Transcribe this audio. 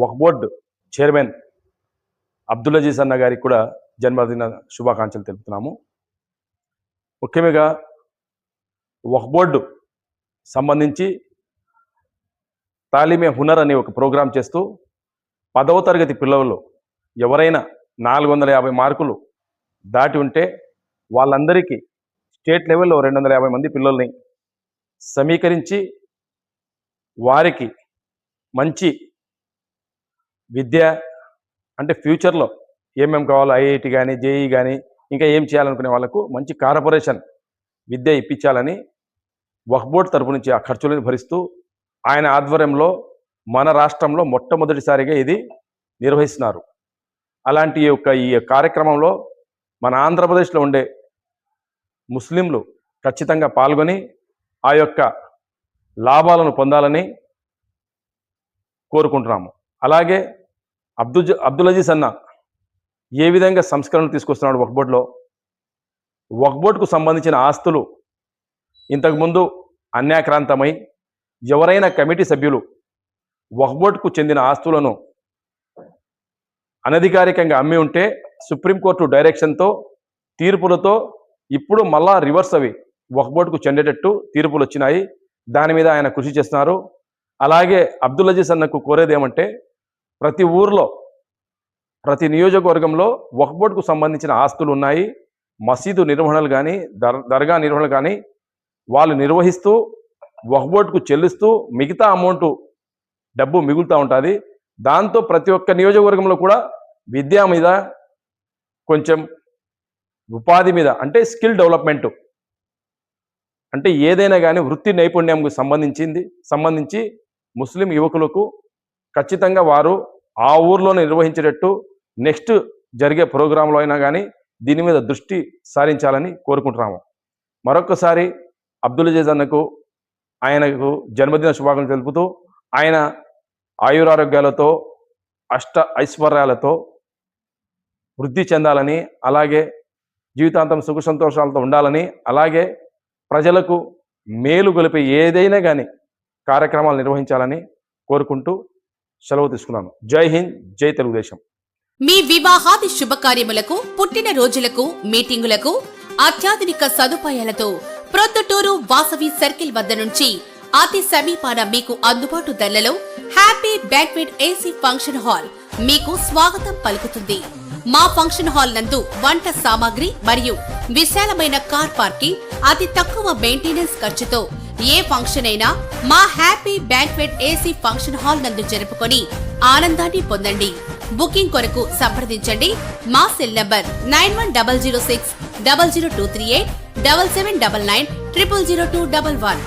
వక్ఫ్ board chairman Abdul Aziz అన్న గారికి కూడా జన్మదిన శుభాకాంక్షలు తెలుపుతున్నాము. ముఖ్యంగా వక్ఫ్ బోర్డు సంబంధించి తాలీమే హునర్ అనే ఒక ప్రోగ్రాం చేస్తూ 10వ తరగతి పిల్లలు ఎవరైనా 450 మార్కులు దాటి ఉంటే వాళ్ళందరికీ స్టేట్ లెవెల్లో 250 మంది పిల్లల్ని సమీకరించి వారికి మంచి విద్య అంటే ఫ్యూచర్లో ఏమేమి కావాలో ఐఐటి కానీ జేఈ కానీ ఇంకా ఏం చేయాలనుకునే వాళ్ళకు మంచి కార్పొరేషన్ విద్య ఇప్పించాలని వక్ఫ్ బోర్డ్ తరపు నుంచి ఆ ఖర్చులను భరిస్తూ ఆయన ఆధ్వర్యంలో మన రాష్ట్రంలో మొట్టమొదటిసారిగా ఇది నిర్వహిస్తున్నారు. అలాంటి ఈ కార్యక్రమంలో మన ఆంధ్రప్రదేశ్లో ఉండే ముస్లింలు ఖచ్చితంగా పాల్గొని ఆ యొక్క లాభాలను పొందాలని కోరుకుంటున్నాము. అలాగే అబ్దుల్ అజీజ్ అన్న ఏ విధంగా సంస్కరణలు తీసుకొస్తున్నాడు వక్ఫ్ బోర్డులో, వక్ఫ్ బోర్డుకు సంబంధించిన ఆస్తులు ఇంతకుముందు అన్యాక్రాంతమై ఎవరైనా కమిటీ సభ్యులు వక్ఫ్ బోర్డుకు చెందిన ఆస్తులను అనధికారికంగా అమ్మి ఉంటే సుప్రీంకోర్టు డైరెక్షన్తో తీర్పులతో ఇప్పుడు మళ్ళా రివర్స్ అవి వక్ఫ్ బోర్డుకు చెందేటట్టు తీర్పులు వచ్చినాయి. దాని మీద ఆయన కృషి చేస్తున్నారు. అలాగే అబ్దుల్ అజీజ్ అన్నకు కోరేది ఏమంటే ప్రతి ఊర్లో ప్రతి నియోజకవర్గంలో వక్ఫ్ బోర్డుకు సంబంధించిన ఆస్తులు ఉన్నాయి. మసీదు నిర్వహణలు కానీ దర్గా నిర్వహణలు కానీ వాళ్ళు నిర్వహిస్తూ వక్ఫ్ బోర్డుకు చెల్లిస్తూ మిగతా అమౌంట్ డబ్బు మిగులుతూ ఉంటుంది. దాంతో ప్రతి ఒక్క నియోజకవర్గంలో కూడా విద్య మీద కొంచెం ఉపాధి మీద అంటే స్కిల్ డెవలప్మెంట్ అంటే ఏదైనా కానీ వృత్తి నైపుణ్యంకు సంబంధించి ముస్లిం యువకులకు ఖచ్చితంగా వారు ఆ ఊర్లోనే నిర్వహించేటట్టు నెక్స్ట్ జరిగే ప్రోగ్రాంలో అయినా కానీ దీని మీద దృష్టి సారించాలని కోరుకుంటున్నాము. మరొకసారి అబ్దుల్ అజీజ్ అన్నకు ఆయనకు జన్మదిన శుభాకాంక్షలు తెలుపుతూ ఆయన ఆయురారోగ్యాలతో అష్ట ఐశ్వర్యాలతో వృద్ధి చెందాలని, అలాగే జీవితాంతం సుఖ సంతోషాలతో ఉండాలని, అలాగే ప్రజలకు మేలు గొలిపే ఏదైనా కానీ కార్యక్రమాలు నిర్వహించాలని కోరుకుంటూ సెలవు తీసుకున్నాను. జై హింద్, జై తెలుగుదేశం. మీ వివాహాది శుభకార్యములకు, పుట్టిన రోజులకు, మీటింగులకు అత్యాధునిక సదుపాయాలతో ప్రొద్దుటూరు వాసవి సర్కిల్ వద్ద నుంచి అతి సమీపాన మీకు అందుబాటు ధరలలో happy banquet AC function hall మీకు స్వాగతం పలుకుతుంది. మా ఫంక్షన్ హాల్ నందు వంట సామాగ్రి మరియు విశాలమైన కార్ పార్కింగ్, అతి తక్కువ మెయింటెనెన్స్ ఖర్చుతో ఏ ఫంక్షన్ అయినా మా happy banquet AC function hall నందు జరుపుకొని ఆనందాన్ని పొందండి. బుకింగ్ కొరకు సంప్రదించండి. మా సెల్ నంబర్ 9100600238 7799 000211.